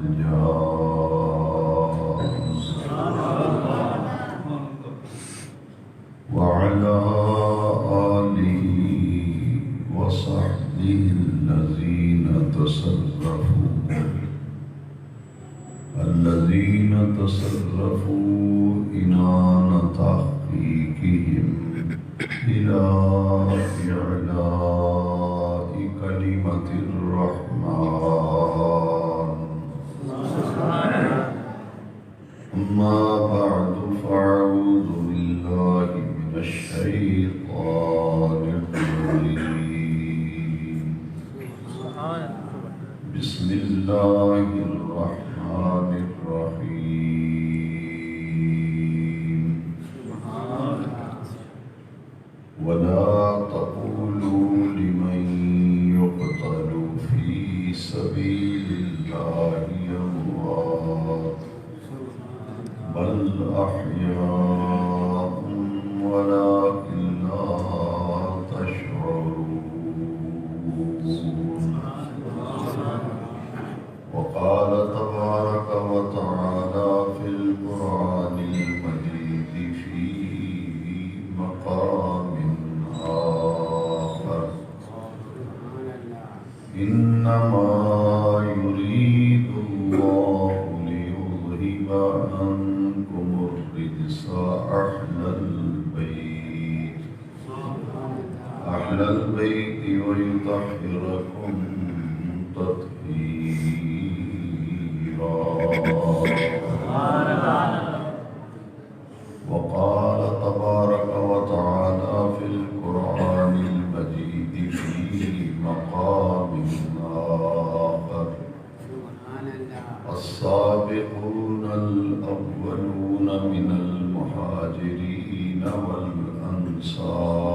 الجاز وعلى آله وصحبه الذين تصرفوا إنان تحقيقهم إلى إعلاء كلمة الرحمن. أما بعد فأعوذ بالله من الشيطان الرجيم. بسم الله الرحمن الرحيم. ولا تقولوا لمن يقتل في سبيل الله أموات بل أحياء ولكن لا تشعرون. وقال تبارك وتعالى في القرآن المجيد في مقام آخر: إنما يريد الله ليذهب عنكم الرجس أهل البيت ويطهركم تطهيرا. وقال تبارك وتعالى في القرآن المجيد في مقام آخر: السابقون الأولون من المهاجرين والأنصار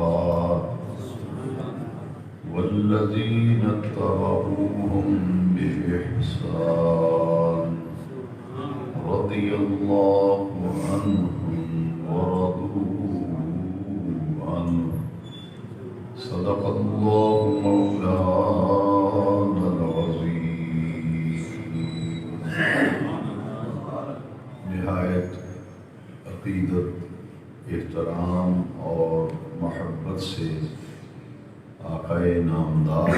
والذين اتبعوهم بإحسان رضي الله عنهم ورضوا عنه. صدق الله مولانا العظيم. نہایت عقیدت، احترام اور محبت سے آقائے نامدار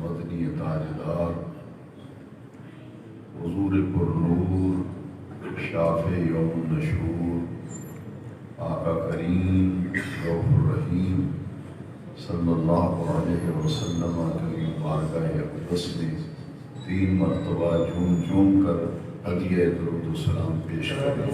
مدنی تاجدار حضور پر نور شافع یوم نشور آقا کریم رؤوف الرحیم صلی اللہ علیہ وسلم کی بارگاہ اقدس میں 3 مرتبہ جھوم جھوم کر عطیہ درود و سلام پیش کریں.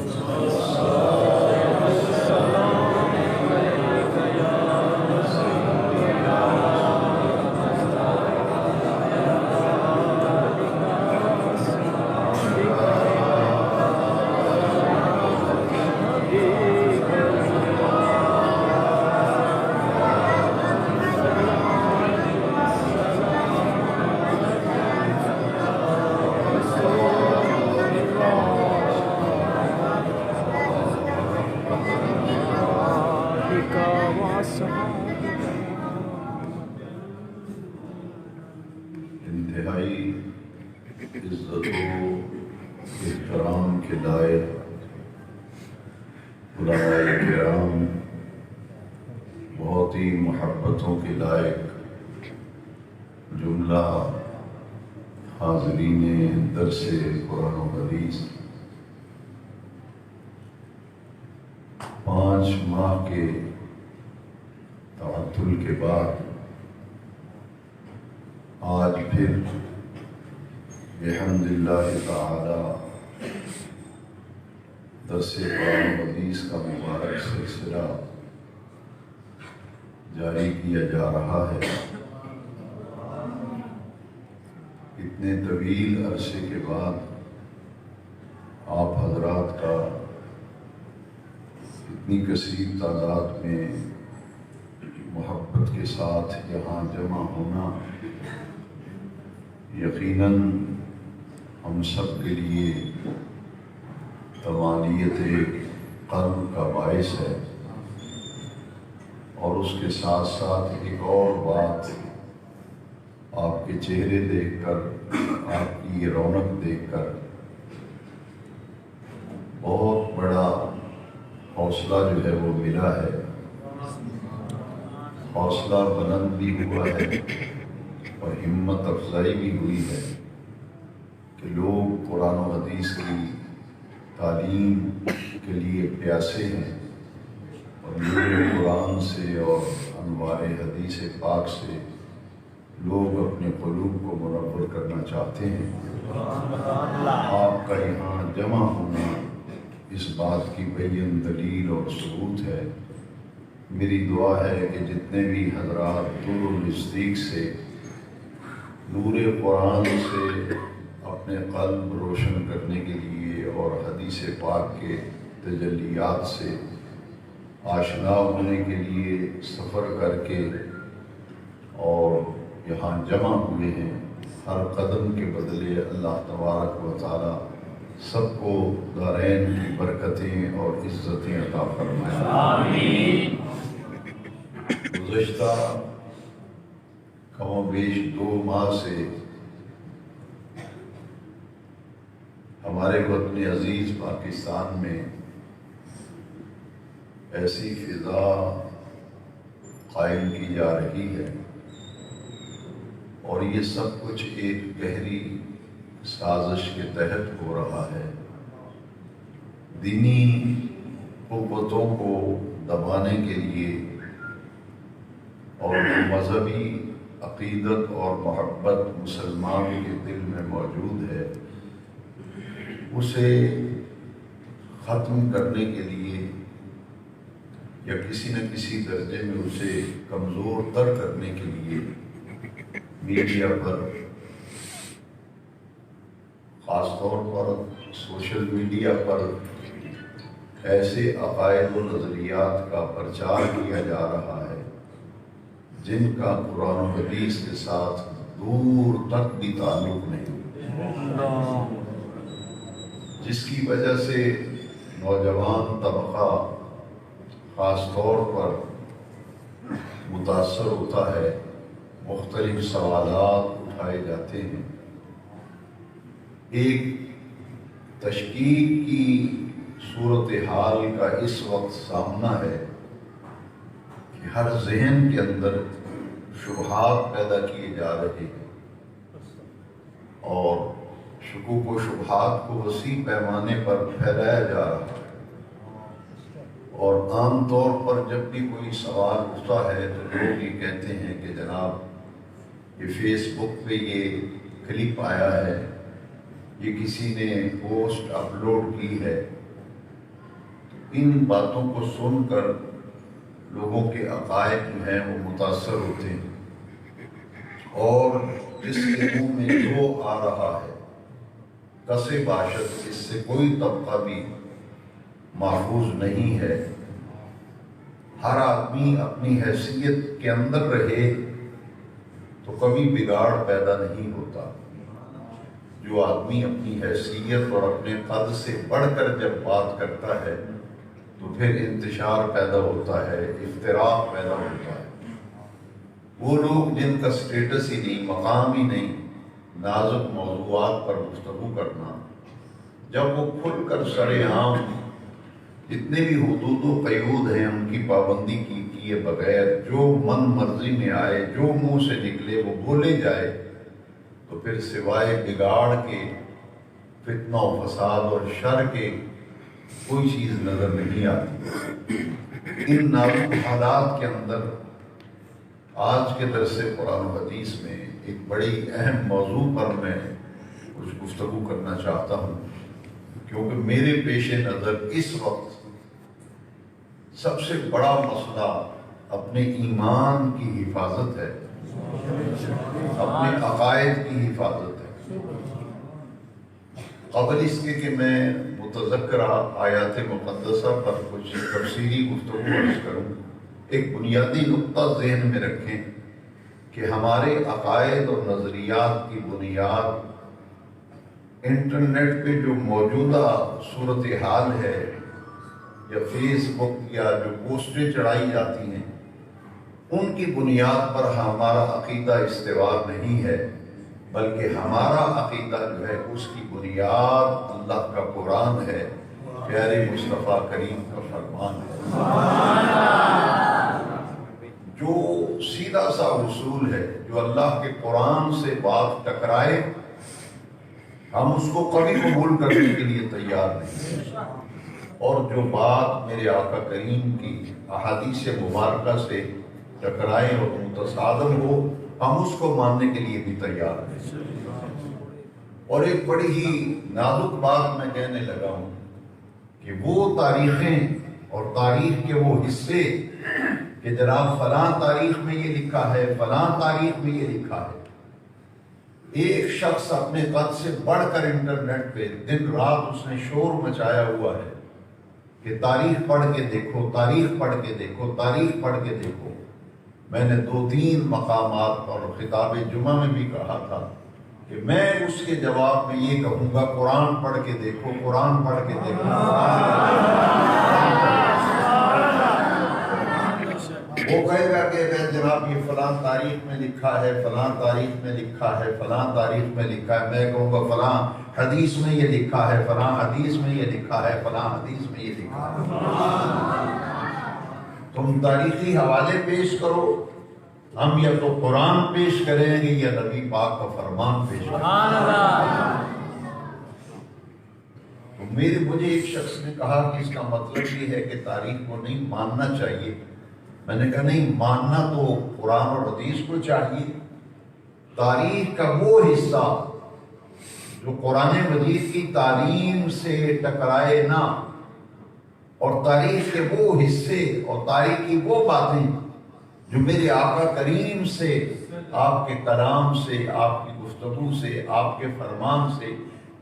انتہائی عزت و احترام کے لائق علماء کرام، بہت ہی محبتوں کے لائق جملہ حاضرین درس قرآن و حدیث، 5 ماہ کے تعطل کے بعد آج پھر بحمد اللہ تعالی درس قرآن و حدیث کا مبارک سلسلہ جاری کیا جا رہا ہے. اتنے طویل عرصے کے بعد آپ حضرات کا اتنی کثیر تعداد میں محبت کے ساتھ یہاں جمع ہونا یقیناً ہم سب کے لیے تمانیت قلب کا باعث ہے. اور اس کے ساتھ ساتھ ایک اور بات آپ کے چہرے دیکھ کر، آپ کی یہ رونق دیکھ کر بہت بڑا حوصلہ جو ہے وہ ملا ہے، حوصلہ بلند بھی ہوا ہے اور ہمت افزائی بھی ہوئی ہے کہ لوگ قرآن و حدیث کی تعلیم کے لیے پیاسے ہیں اور نور قرآن سے اور انوار حدیث پاک سے لوگ اپنے قلوب کو منور کرنا چاہتے ہیں۔ آپ کا یہاں جمع ہونا اس بات کی بین دلیل اور ثبوت ہے۔ میری دعا ہے کہ جتنے بھی حضرات دور و نزدیک سے نور قرآن سے اپنے قلب روشن کرنے کے لیے اور حدیث پاک کے تجلیات سے آشنا ہونے کے لیے سفر کر کے اور یہاں جمع ہوئے ہیں، ہر قدم کے بدلے اللہ تبارک و تعالی سب کو دارین کی برکتیں اور عزتیں عطا فرمائے۔ آمین۔ گزشتہ کم و بیش 2 ماہ سے ہمارے وطن عزیز پاکستان میں ایسی فضا قائم کی جا رہی ہے اور یہ سب کچھ ایک گہری سازش کے تحت ہو رہا ہے۔ دینی قوتوں کو دبانے کے لیے اور مذہبی عقیدت اور محبت مسلمان کے دل میں موجود ہے، اسے ختم کرنے کے لیے یا کسی نہ کسی درجے میں اسے کمزور تر کرنے کے لیے میڈیا پر، خاص طور پر سوشل میڈیا پر ایسے عقائد و نظریات کا پرچار کیا جا رہا ہے جن کا قرآن و حدیث کے ساتھ دور تک بھی تعلق نہیں، جس کی وجہ سے نوجوان طبقہ خاص طور پر متاثر ہوتا ہے، مختلف سوالات اٹھائے جاتے ہیں۔ ایک تشکیک کی صورتحال کا اس وقت سامنا ہے کہ ہر ذہن کے اندر شبہات پیدا کیے جا رہے ہیں اور شکوک و شبہات کو وسیع پیمانے پر پھیلایا جا رہا ہے، اور عام طور پر جب بھی کوئی سوال اٹھتا ہے تو لوگ یہ کہتے ہیں کہ جناب یہ فیس بک پہ یہ کلپ آیا ہے، یہ کسی نے پوسٹ اپلوڈ کی ہے۔ ان باتوں کو سن کر لوگوں کے عقائد جو ہیں وہ متاثر ہوتے ہیں اور جس کے منہ میں جو آ رہا ہے کسے باشد، اس سے کوئی طبقہ بھی محفوظ نہیں ہے۔ ہر آدمی اپنی حیثیت کے اندر رہے تو کبھی بگاڑ پیدا نہیں ہوتا۔ جو آدمی اپنی حیثیت اور اپنے قد سے بڑھ کر جب بات کرتا ہے تو پھر انتشار پیدا ہوتا ہے، افتراق پیدا ہوتا ہے۔ وہ لوگ جن کا سٹیٹس ہی نہیں، مقام ہی نہیں نازک موضوعات پر گفتگو کرنا، جب وہ کھل کر سرِ عام جتنے بھی حدود و قیود ہیں ان کی پابندی کیے بغیر جو من مرضی میں آئے، جو منہ سے نکلے وہ بولے جائے، تو پھر سوائے بگاڑ کے، فتنہ و فساد اور شر کے کوئی چیز نظر نہیں آتی۔ ان نازک حالات کے اندر آج کے درس قرآن و حدیث میں ایک بڑی اہم موضوع پر میں کچھ گفتگو کرنا چاہتا ہوں، کیونکہ میرے پیش نظر اس وقت سب سے بڑا مسئلہ اپنے ایمان کی حفاظت ہے، اپنے عقائد کی حفاظت ہے۔ قبل اس کے کہ میں متذکرہ آیات مقدسہ پر کچھ تفصیلی گفتگو عرض کروں، ایک بنیادی نقطہ ذہن میں رکھیں کہ ہمارے عقائد اور نظریات کی بنیاد انٹرنیٹ پہ جو موجودہ صورتحال ہے یا فیس بک یا جو پوسٹیں چڑھائی جاتی ہیں ان کی بنیاد پر ہمارا عقیدہ استوار نہیں ہے، بلکہ ہمارا عقیدہ جو ہے اس کی بنیاد اللہ کا قرآن ہے، پیارے مصطفیٰ کریم کا فرمان ہے۔ جو سیدھا سا اصول ہے، جو اللہ کے قرآن سے بات ٹکرائے ہم اس کو کبھی قبول کرنے کے لیے تیار نہیں، اور جو بات میرے آقا کریم کی احادیث مبارکہ سے ٹکرائے اور متصادم ہو ہم اس کو ماننے کے لیے بھی تیار ہیں۔ اور ایک بڑی ہی نازک بات میں کہنے لگا ہوں کہ وہ تاریخیں اور تاریخ کے وہ حصے کہ جناب فلاں تاریخ میں یہ لکھا ہے، فلاں تاریخ میں یہ لکھا ہے، ایک شخص اپنے قد سے بڑھ کر انٹرنیٹ پہ دن رات اس نے شور مچایا ہوا ہے کہ تاریخ پڑھ کے دیکھو، تاریخ پڑھ کے دیکھو، تاریخ پڑھ کے دیکھو۔ میں نے 2-3 مقامات اور خطاب جمعہ میں بھی کہا تھا کہ میں اس کے جواب میں یہ کہوں گا قرآن پڑھ کے دیکھو، قرآن پڑھ کے دیکھو، وہ کہے گا کہ جناب یہ فلاں تاریخ میں لکھا ہے، فلاں تاریخ میں لکھا ہے، فلاں تاریخ میں لکھا ہے۔ میں کہوں گا فلاں حدیث میں یہ لکھا ہے، فلاں حدیث میں یہ لکھا ہے، فلاں حدیث میں یہ لکھا ہے۔ تم تاریخی حوالے پیش کرو، ہم یا تو قرآن پیش کریں گے یا نبی پاک کا فرمان پیش کریں گے۔ تو مجھے ایک شخص نے کہا کہ اس کا مطلب یہ ہے کہ تاریخ کو نہیں ماننا چاہیے۔ میں نے کہا نہیں، ماننا تو قرآن اور حدیث کو چاہیے۔ تاریخ کا وہ حصہ جو قرآن مجید کی تعلیم سے ٹکرائے نہ، اور تاریخ کے وہ حصے اور تاریخ کی وہ باتیں جو میرے آقا کریم سے، آپ کے کلام سے، آپ کی گفتگو سے، آپ کے فرمان سے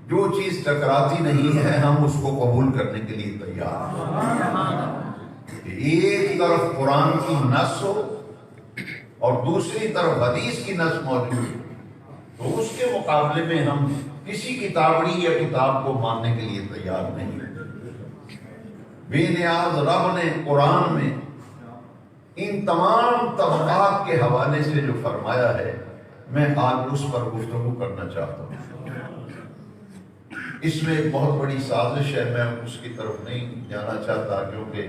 جو چیز ٹکراتی نہیں ہے ہم اس کو قبول کرنے کے لیے تیار ہیں۔ ایک طرف قرآن کی نص ہو اور دوسری طرف حدیث کی نص موجود ہو تو اس کے مقابلے میں ہم کسی کتابڑی یا کتاب کو ماننے کے لیے تیار نہیں۔ بے نیاز رب نے قرآن میں ان تمام طبقات کے حوالے سے جو فرمایا ہے میں آج اس پر گفتگو کرنا چاہتا ہوں۔ اس میں ایک بہت بڑی سازش ہے، میں اس کی طرف نہیں جانا چاہتا کیونکہ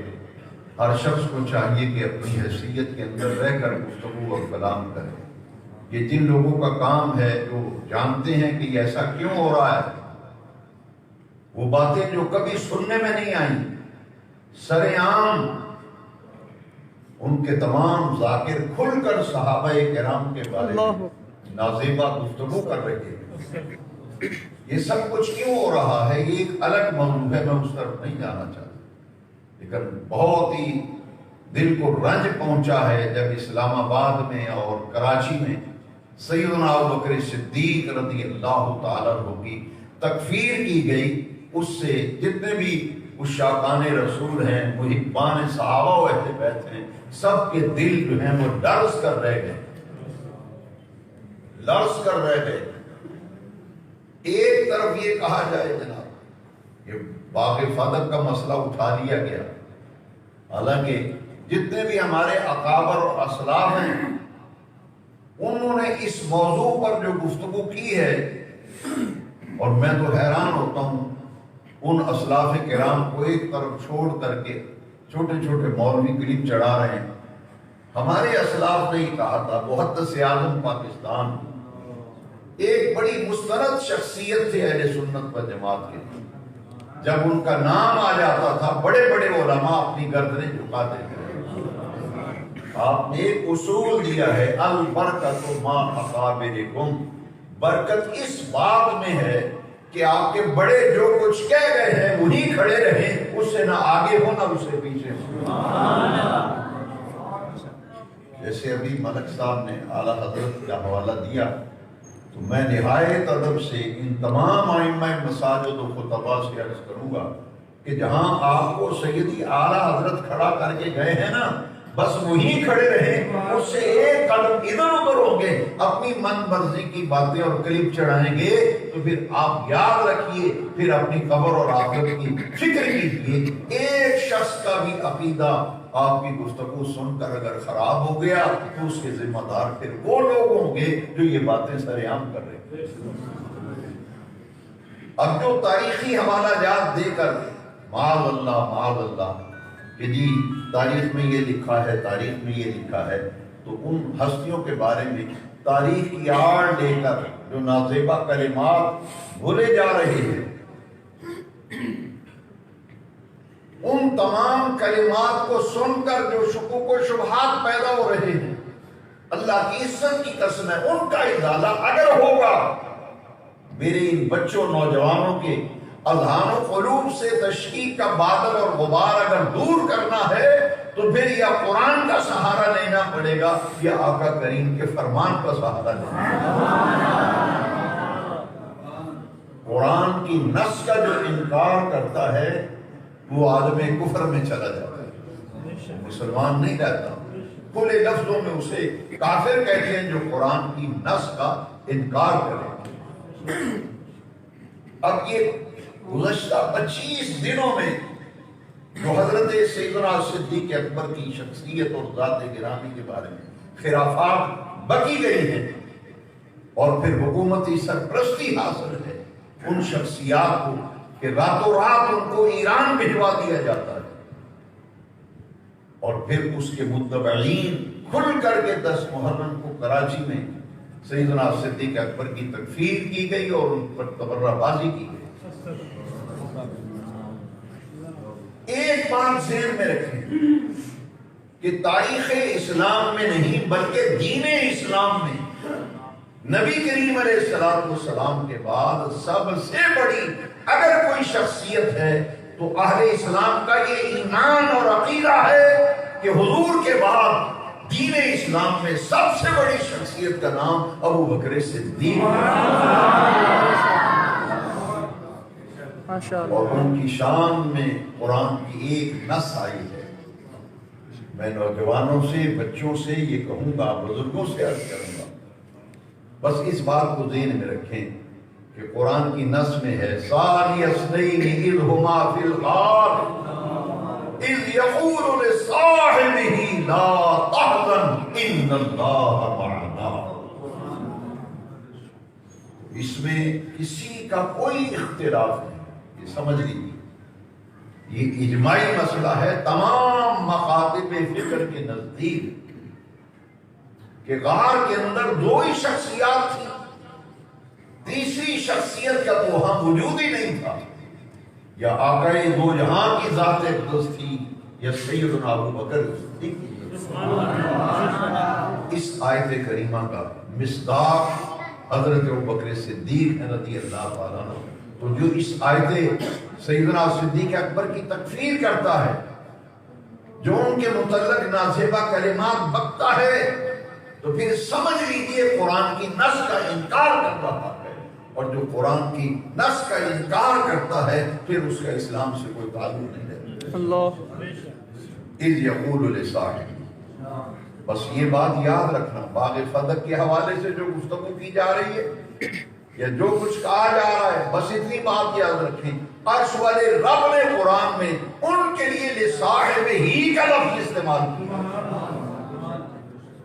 ہر شخص کو چاہیے کہ اپنی حیثیت کے اندر رہ کر گفتگو اور کلام کرے۔ یہ جن لوگوں کا کام ہے جو جانتے ہیں کہ ایسا کیوں ہو رہا ہے، وہ باتیں جو کبھی سننے میں نہیں آئیں سر عام ان کے تمام ذاکر کھل کر صحابہ کرام کے بارے میں نازیبہ گفتگو کر رہے ہیں۔ یہ سب کچھ کیوں ہو رہا ہے یہ ایک الگ موضوع ہے، میں اس طرف نہیں جانا چاہتا، لیکن بہت ہی دل کو رنج پہنچا ہے جب اسلام آباد میں اور کراچی میں سیدنا ابوبکر صدیق رضی اللہ تعالیٰ عنہ کی تکفیر کی گئی۔ اس سے جتنے بھی عشاقان رسول ہیں، محبان صحابہ و اہل بیت ہیں، سب کے دل جو ہیں وہ لرز کر رہ گئے، لرز کر رہ گئے۔ ایک طرف یہ کہا جائے جناب یہ باغ فادق کا مسئلہ اٹھا لیا گیا، حالانکہ جتنے بھی ہمارے اکابر اور اسلاف ہیں انہوں نے اس موضوع پر جو گفتگو کی ہے، اور میں تو حیران ہوتا ہوں ان اسلاف کرام کو ایک طرف چھوڑ کر کے چھوٹے چھوٹے مولوی کلپ چڑھا رہے ہیں۔ ہمارے اسلاف نے ہی کہا تھا، محدث اعظم پاکستان ایک بڑی مستند شخصیت تھے اہل سنت و جماعت کے، جب ان کا نام آ جاتا تھا بڑے بڑے علماء اپنی گردنیں جھکا دیتے تھے۔ آپ نے ایک اصول دیا ہے، البرکت ما اکابرکم، برکت اس بات میں ہے کہ آپ کے بڑے جو کچھ کہہ گئے ہیں وہی کھڑے رہیں، اس سے نہ آگے ہو نہ اس سے پیچھے ہو۔ جیسے ابھی ملک صاحب نے اعلیٰ حضرت کا حوالہ دیا تو میں نہایت ادب سے ان تمام ائمہ مساجد و خطباء سے عرض کروں گا کہ جہاں آپ کو سیدی اعلیٰ حضرت کھڑا کر کے گئے ہیں نا، بس وہی کھڑے رہیں، اس سے ایک قدم ادھر ادھر ہوں گے، اپنی من مرضی کی باتیں اور کلپ چڑھائیں گے تو پھر آپ یاد رکھیے، پھر اپنی قبر اور آخرت کی فکر کیجیے۔ ایک شخص کا بھی عقیدہ آپ کی گفتگو سن کر اگر خراب ہو گیا تو اس کے ذمہ دار پھر وہ لوگ ہوں گے جو یہ باتیں سر عام کر رہے ہیں۔ اب جو تاریخی حوالہ جات دے کر معاذ اللہ کہ جی تاریخ میں یہ لکھا ہے، تاریخ میں یہ لکھا ہے، تو ان ہستیوں کے بارے میں تاریخ کی آڑ لے کر جو نازیبہ کلمات بھولے جا رہے ہیں، ان تمام کلمات کو سن کر جو شکوک و شبہات پیدا ہو رہے ہیں، اللہ کی عزت کی قسم ہے ان کا ازالہ اگر ہوگا، میرے ان بچوں نوجوانوں کے اذہان و قلوب سے تشکیک کا بادل اور غبار اگر دور کرنا ہے تو پھر یا قرآن کا سہارا لینا پڑے گا یا آقا کریم کے فرمان کا سہارا لینا پڑے گا۔ قرآن کی نص کا جو انکار کرتا ہے وہ عالم کفر میں چلا جاتا ہے، مسلمان نہیں رہتا، کھلے لفظوں میں اسے کافر کہتے ہیں جو قرآن کی نص کا انکار کرے۔ اب یہ گزشتہ 25 دنوں میں جو حضرت سیدنا صدیق اکبر کی شخصیت اور ذات گرامی کے بارے میں خرافات بکی گئی ہیں اور پھر حکومتی سرپرستی حاصل ہے ان شخصیات کو کہ راتوں رات ان کو ایران بھجوا دیا جاتا ہے اور پھر اس کے متبعین کھل کر کے 10 محرم کو کراچی میں سیدنا صدیق اکبر کی تکفیر کی گئی اور ان پر تبرہ بازی کی گئی۔ ایک بات ذہن میں رکھیں کہ تاریخ اسلام میں نہیں بلکہ دین اسلام میں نبی کریم علیہ السلام کے بعد سب سے بڑی اگر کوئی شخصیت ہے تو اہل اسلام کا یہ ایمان اور عقیدہ ہے کہ حضور کے بعد دین اسلام میں سب سے بڑی شخصیت کا نام ابو بکر صدیق اور ان کی شان میں قرآن کی ایک نص آئی ہے۔ میں نوجوانوں سے، بچوں سے یہ کہوں گا، بزرگوں سے عرض کروں گا، بس اس بات کو ذہن میں رکھیں کہ قرآن کی نص میں ہے ثانی اثنین اذ ہما فی الغار اذ یقول لصاحبہ لا تحزن ان اللہ معنا۔ اس میں کسی کا کوئی اختلاف نہیں، یہ سمجھ لیجیے، یہ اجماعی مسئلہ ہے تمام مکاتب فکر کے نزدیک کہ غار کے اندر 2 ہی شخصیات تھی، تیسری شخصیت کا تو وہاں وجود ہی نہیں تھا، یا آقا دو جہاں کی ذات اقدس تھی یا سیدنا ابو بکر صدیق کی۔ اس آیت کریمہ کا مصداق حضرت ابو بکر صدیق رضی اللہ تعالیٰ عنہ، تو جو اس آیت سیدنا صدیق اکبر کی تکفیر کرتا ہے، جو ان کے متعلق نازیبہ کلمات بکتا ہے، تو پھر سمجھ لیجئے قرآن کی نص کا انکار کر رہا ہے، اور جو قرآن کی نص کا انکار کرتا ہے پھر اس کا اسلام سے کوئی تعلق نہیں رہتا۔ اللہ اذ یقول لصاحبہ، بس یہ بات یاد رکھنا، باغ فدق کے حوالے سے جو گفتگو کی جا رہی ہے یا جو کچھ کہا جا رہا ہے، بس اتنی بات یاد رکھیں، عرش والے رب نے قرآن میں ان کے لیے لصاحبہ ہی کا لفظ استعمال کیا،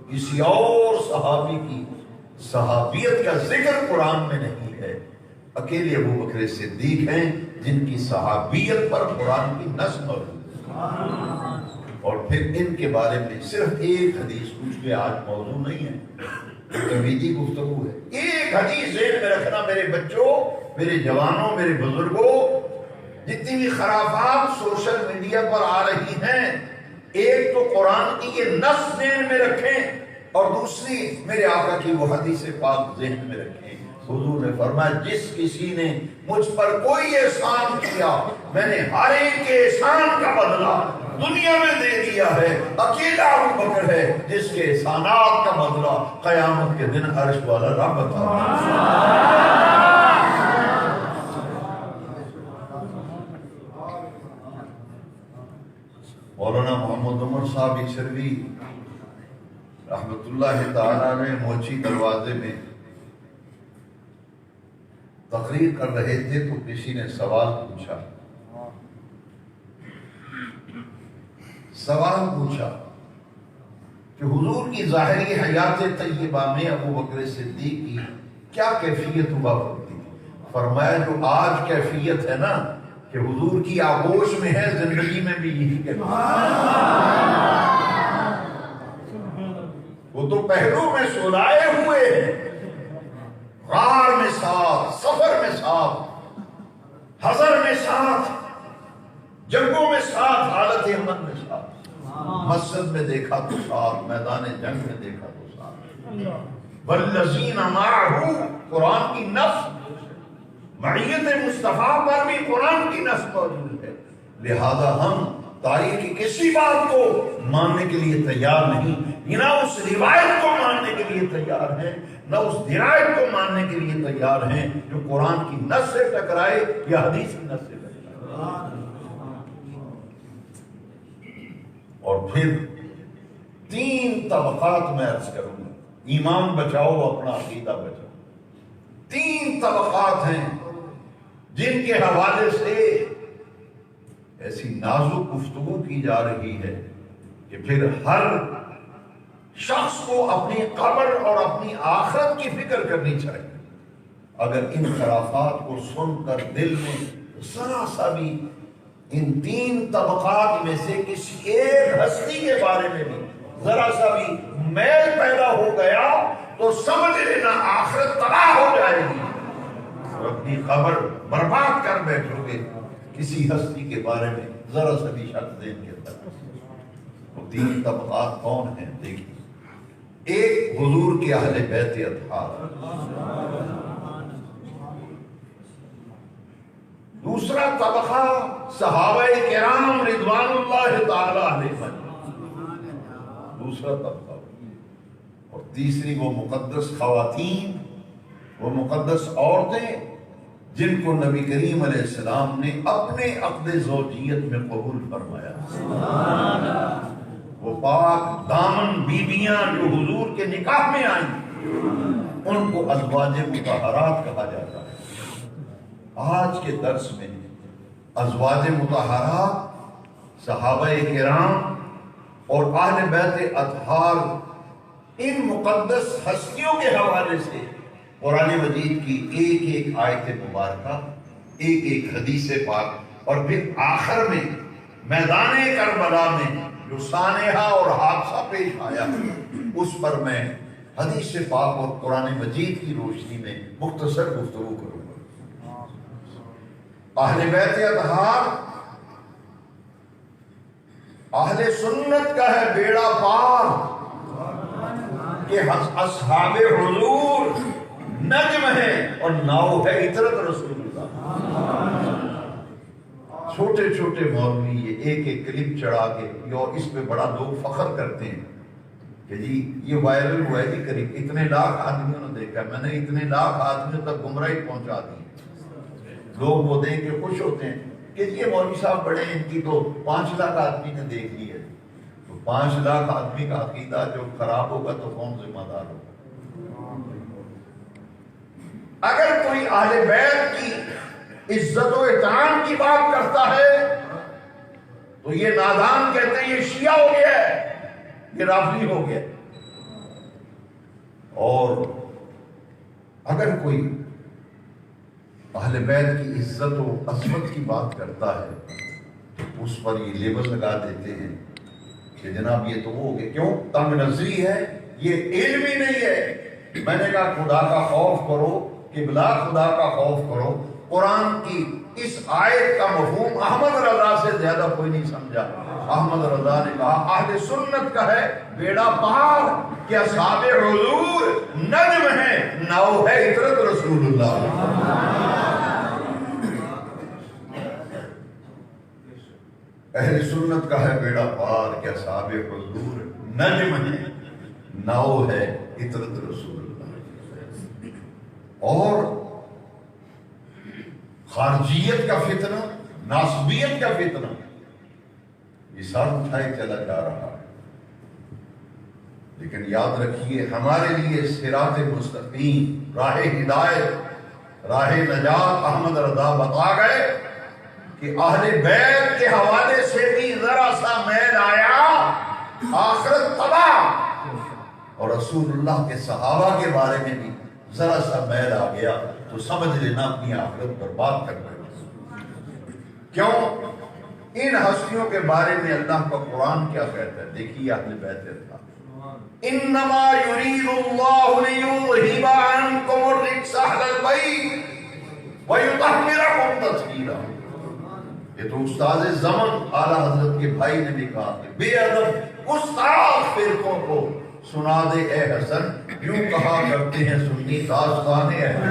کسی اور صحابی کی صحابیت کا ذکر قرآن میں نہیں ہے، اکیلے ابو بکر صدیق ہیں جن کی صحابیت پر قرآن کی نص موجود ہے۔ اور پھر ان کے بارے میں صرف ایک حدیث، کچھ کے آج موضوع نہیں ہے، تمہیدی گفتگو ہے، ایک حدیث ذہن میں رکھنا میرے بچوں، میرے جوانوں، میرے بزرگوں، جتنی بھی خرافات سوشل میڈیا پر آ رہی ہیں، ایک تو قرآن کی یہ نص ذہن میں رکھیں اور دوسری میرے آقا کی وہ حدیث پاک ذہن میں رکھیں۔ حضور نے فرمایا جس کسی نے مجھ پر کوئی احسان کیا میں نے ہر ایک کے احسان کا بدلہ دنیا میں دے دیا ہے، اکیلا ابو بکر ہے جس کے احسانات کا بدلہ قیامت کے دن عرش والا رب عطا مولانا محمد عمر صاحب اکشروی رحمت اللہ تعالیٰ نے موچی دروازے میں تقریر کر رہے تھے تو کسی نے سوال پوچھا، سوال پوچھا کہ حضور کی ظاہری حیات طیبہ میں ابو بکر صدیق کی کیا کیفیت ہوا کرتی تھی؟ فرمایا جو آج کیفیت ہے نا کہ حضور کی آغوش میں ہے، زندگی میں بھی یہی کیفیت۔ وہ تو پہلو میں سلائے ہوئے ہیں، غار میں ساتھ، سفر میں ساتھ، حضر میں ساتھ، جنگوں میں ساتھ، حالت امن میں ساتھ، مسجد میں دیکھا تو ساتھ، میدان جنگ میں دیکھا تو ساتھ۔ والذین معہ، قرآن کی نص، معیت مصطفیٰ پر بھی قرآن کی نص موجود ہے، لہذا ہم تاریخ کی کسی بات کو ماننے کے لیے تیار نہیں، نہ اس روایت کو ماننے کے لیے تیار ہیں، نہ اس درایت کو ماننے کے لیے تیار ہیں جو قرآن کی نص سے ٹکرائے یا حدیث کی نص سے ٹکرائے۔ اور پھر 3 طبقات میں عرض کروں گا، ایمان بچاؤ اپنا عقیدہ بچاؤ۔ 3 طبقات ہیں جن کے حوالے سے ایسی نازک گفتگو کی جا رہی ہے کہ پھر ہر شخص کو اپنی قبر اور اپنی آخرت کی فکر کرنی چاہیے۔ اگر ان خرافات کو سن کر دل میں ذرا سا بھی ان 3 طبقات میں سے کسی ایک ہستی کے بارے میں بھی ذرا سا بھی میل پیدا ہو گیا تو سمجھ لینا آخرت تباہ ہو جائے گی اور اپنی قبر برباد کر بیٹھو گے کسی ہستی کے بارے میں ذرا سا بھی شک دین کے اندر۔ وہ 3 طبقات کون ہیں دیکھیے۔ ایک حضور کے اہل بیت اطہار، دوسرا طبقہ صحابہ کرام رضوان اللہ تعالی علیہم، دوسرا طبقہ، اور تیسری وہ مقدس خواتین، وہ مقدس عورتیں جن کو نبی کریم علیہ السلام نے اپنے عقد زوجیت میں قبول فرمایا۔ وہ پاک دامن بیویاں جو حضور کے نکاح میں آئیں ان کو ازواج مطہرات کہا جاتا ہے۔ آج کے درس میں ازواج مطہرات، صحابہ کرام اور اہل بیت اطہار، ان مقدس ہستیوں کے حوالے سے قرآن مجید کی ایک ایک آیت مبارکہ، ایک ایک حدیث پاک، اور پھر آخر میں میدان کربلا میں جو سانحہ اور حادثہ پیش آیا اس پر میں حدیث پاک اور قرآن مجید کی روشنی میں مختصر گفتگو کروں گا۔ اہل بیت اطہار اہل سنت کا ہے بیڑا پار کہ اصحاب حضور نجم ہے اور ناؤ ہے عطرت رسول اللہ۔ چھوٹے چھوٹے مولوی یہ ایک ایک کلپ چڑھا کے اور اس پہ بڑا لوگ فخر کرتے ہیں کہ جی یہ وائرل ہوا ہے، قریب اتنے لاکھ آدمیوں نے دیکھا، میں نے اتنے لاکھ آدمیوں تک گمراہی پہنچا دی۔ لوگ وہ دیکھ کے خوش ہوتے ہیں کہ یہ مولوی صاحب بڑے، ان کی تو 5 لاکھ آدمی نے دیکھ لی ہے۔ تو 5 لاکھ آدمی کا عقیدہ جو خراب ہوگا تو کون ذمہ دار ہوگا؟ اگر کوئی اہل بیت کی عزت و احترام کی بات کرتا ہے تو یہ نادان کہتے ہیں یہ شیعہ ہو گیا ہے، یہ رافضی ہو گیا۔ اور اگر کوئی اہل بیت کی عزت و عظمت کی بات کرتا ہے تو اس پر یہ لیبل لگا دیتے ہیں کہ جناب یہ تو وہ ہو گیا۔ کیوں؟ تنگ نظری ہے، یہ علم ہی نہیں ہے۔ میں نے کہا خدا کا خوف کرو، قبلہ خدا کا خوف کرو۔ قرآن کی اس آیت کا مفہوم احمد رضا سے زیادہ کوئی نہیں سمجھا۔ احمد رضا نے کہا اہل سنت کا ہے بیڑا پار کہ اصحاب حضور نجم ہے، ناؤ ہے عطرت رسول اللہ۔ اہل سنت کا ہے بیڑا پار کہ اصحاب حضور نجم ہے، ناؤ ہے عطرت رسول اللہ۔ اور خارجیت کا فتنہ، ناسبیت کا فتنہ یہ سر اٹھائے چلا جا رہا ہے، لیکن یاد رکھیے ہمارے لیے صراط مستقیم، راہ ہدایت، راہ نجات احمد رضا بتا گئے کہ اہل بیت کے حوالے سے بھی ذرا سا میل آیا آخرت تباہ، اور رسول اللہ کے صحابہ کے بارے میں بھی ذرا سا میل آ گیا تو سمجھ لینا اپنی آخرت برباد کر دے۔ کیوں؟ ان ہستیوں کے بارے میں اللہ کا قرآن کیا کہتا ہے؟ دیکھیے اہل بیت تھا، انما یرید اللہ لیذہب عنکم الرجس اہل البیت ویطہرکم تطہیرا۔ یہ تو استاد زمن اعلیٰ حضرت کے بھائی نے بھی کہا کہ بے ادب گستاخ فرقوں کو سنا دے اے حسن، یوں کہا کرتے ہیں سنی داستان اہل۔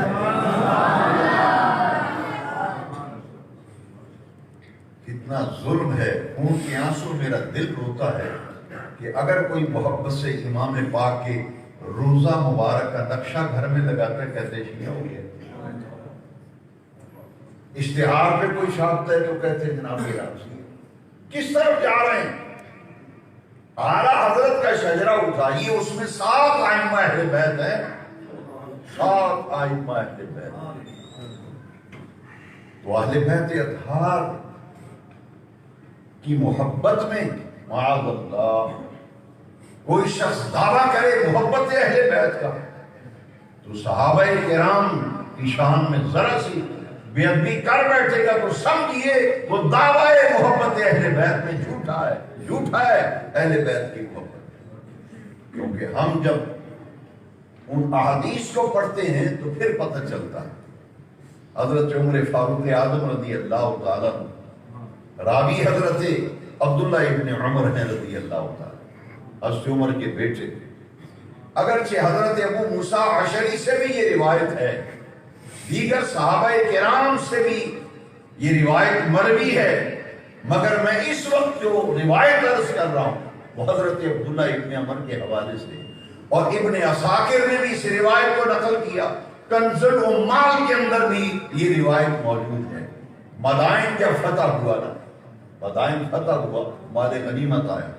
کتنا ظلم ہے، خون کے آنسو میرا دل روتا ہے کہ اگر کوئی محبت سے امام پاک کے روزہ مبارک کا نقشہ گھر میں لگاتا کہتے شیعہ ہو گیا، اشتہار پہ کوئی چھاپتا ہے تو کہتے ہیں جناب کس طرف جا رہے ہیں؟ اعلیٰ حضرت کا شجرہ اٹھائیے، اس میں 7 ائمہ اہل بیت ہیں، 7 ائمہ اہل بیت۔ تو اہل بیت اطہار کی محبت میں معاذ اللہ کوئی شخص دعویٰ کرے محبت اہل بیت کا تو صحابہ کرام کی شان میں ذرا سی بے ادبی کر بیٹھے گا تو سمجھیے وہ دعویٰ محبت اہل بیت میں جھوٹا ہے، جھوٹا ہے اہل بیت کی محبت۔ کیونکہ ہم جب ان احادیث کو پڑھتے ہیں تو پھر پتہ چلتا ہے۔ حضرت عمر فاروق اعظم رضی اللہ تعالیٰ راوی حضرت عبداللہ ابن عمر ہیں رضی اللہ تعالیٰ، حضرت عمر کے بیٹے۔ اگرچہ حضرت ابو موسیٰ اشعری سے بھی یہ روایت ہے، دیگر صحابہ کرام سے بھی یہ روایت مروی ہے، مگر میں اس وقت جو روایت عرض کر رہا ہوں وہ حضرت عبداللہ ابن عمر کے حوالے سے، اور ابن عساکر نے بھی اس روایت کو نقل کیا، کنز العمال کے اندر بھی یہ روایت موجود ہے۔ مدائن جب فتح ہوا نا، مدائن فتح ہوا، مال غنیمت آیا،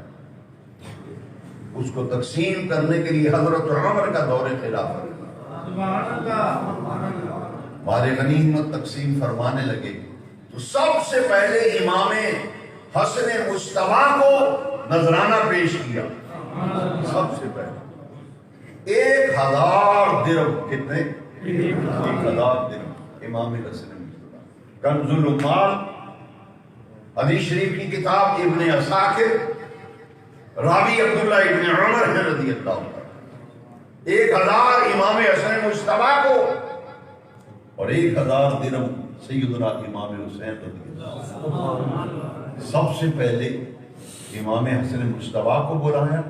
اس کو تقسیم کرنے کے لیے حضرت عمر کا دور خلافت، مال غنیمت تقسیم فرمانے لگے تو سب سے پہلے امام حسن مجتبیٰ کو نذرانہ پیش کیا، سب سے پہلے 1000 درہم۔ کتنے؟ 1000 درہم امام حسن مجتبیٰ۔ کنز العمال حدیث شریف کی کتاب، ابن عساکر راوی عبداللہ ابن عمر رضی اللہ عنہ، 1000 امام حسن مجتبیٰ کو اور 1000 درہم سیدنا امام حسین رضی اللہ عنہ۔ سب سے پہلے امام حسن مجتبیٰ کو بلایا،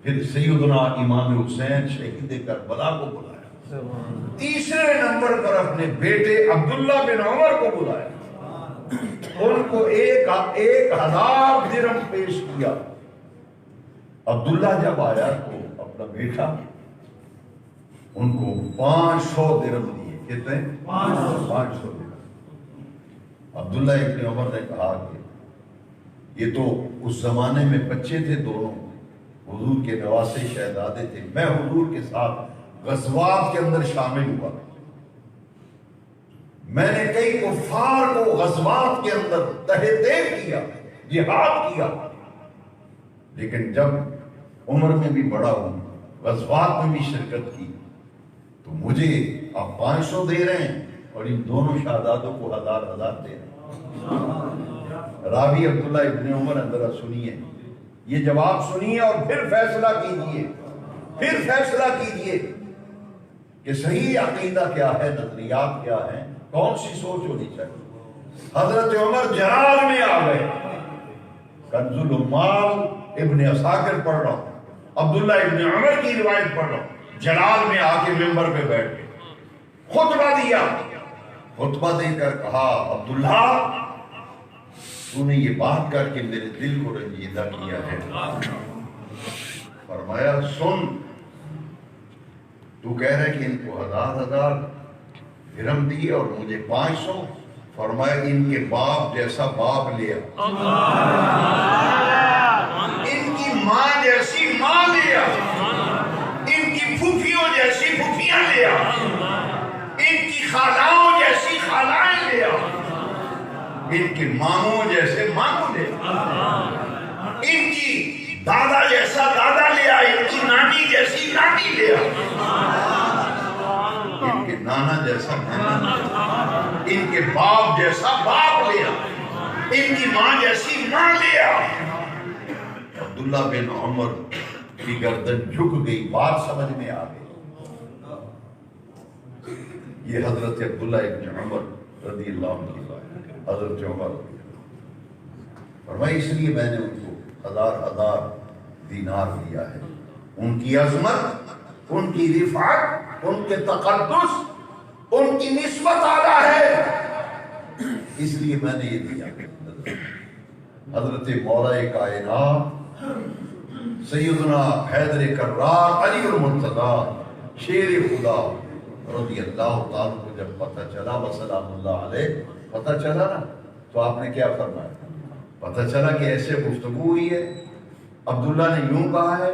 پھر سیدنا امام حسین شہید کربلا کو بلایا، تیسرے نمبر پر اپنے بیٹے عبداللہ بن عمر کو بلایا، ان کو 1000 درہم پیش کیا۔ عبداللہ جب آیا تو اپنا بیٹا ان کو 500 درہم دیے۔ کتنے؟ 500 درہم۔ عبداللہ ابن عمر نے کہا کہ یہ تو اس زمانے میں بچے تھے دونوں، حضور کے نواسے شہزادے تھے، میں حضور کے ساتھ غزوات کے اندر شامل ہوا، میں نے کئی کفار کو غزوات کے اندر تہہ تیغ کیا، جہاد کیا، لیکن جب عمر میں بھی بڑا ہوں، غزوات میں بھی شرکت کی، تو مجھے آپ 500 دے رہے ہیں اور ان دونوں شہزادوں کو 1000 دے رہے ہیں۔ راوی عبداللہ ابن عمر اندر سنیے، یہ جواب سنیے اور پھر فیصلہ کیجئے، پھر فیصلہ کیجئے کہ صحیح عقیدہ کیا ہے، نظریات کیا ہیں، کون سی سوچ ہونی چاہیے۔ حضرت عمر جلال میں آ گئے، کنز العمال ابن عساکر پڑھ رہا ہوں، عبداللہ ابن عمر کی روایت پڑھ رہا ہوں، جلال میں آ کے ممبر پہ بیٹھ گئے، خطبہ دیا، خطبہ دے کر کہا عبداللہ تو نے یہ بات کر کے میرے دل کو رنجیدہ کیا ہے۔ فرمایا سن، تو کہہ رہے کہ ان کو 1000 درہم دیے اور مجھے 500، فرمایا ان کے باپ جیسا باپ لیا، ان کی ماں جیسی ماں لیا، ان کی پھوپھیوں جیسی پھوپھیاں لیا، ان کی خالاؤں جیسی خالائیں لیا، ان کے ماموں جیسے ماموں لے ان کی دادا جیسا دادا لے آئے، ان کی نانی جیسی نانی لے آئے، ان کے نانا جیسا نانا، ان کے باپ جیسا باپ لے آئے، ان کی ماں جیسی ماں لے آئے۔ عبداللہ بن عمر کی گردن جھک گئی، بات سمجھ میں آ گئی۔ یہ حضرت عبداللہ ابن عمر رضی اللہ عنہ، حضرت عمر فرمایا اس لیے میں نے ان کو 1000 دینار دیا ہے، ان کی عظمت، ان کی رفعت، ان کے تقدس، ان کی نسبت اعلیٰ ہے، اس لیے میں نے یہ دیا۔ حضرت مولا کائنات سیدنا حیدر کرار علی المرتضی شیر خدا رضی اللہ تعالیٰ کو جب پتہ چلا وسلام اللہ علیہ، پتہ چلا نا تو آپ نے کیا فرمایا؟ پتہ چلا کہ ایسے گفتگو ہوئی ہے، عبداللہ نے یوں کہا ہے،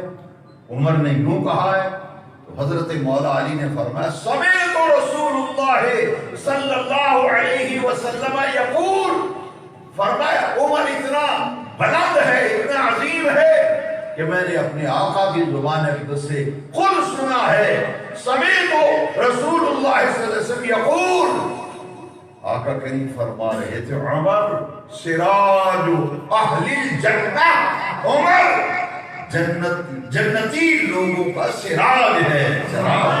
عمر نے یوں کہا ہے، تو حضرت مولا علی نے فرمایا سمعت رسول اللہ صلی اللہ علیہ وسلم یقول، فرمایا عمر اتنا بلند ہے، اتنا عظیم ہے کہ میں نے اپنے آقا کی زبان اقدس سے خود سنا ہے، سمعت رسول اللہ صلی اللہ علیہ وسلم یقول، آقا کریم فرما رہے تھے عمر سراج اہل الجنہ، عمر جنتی لوگوں کا سراج ہے، سراج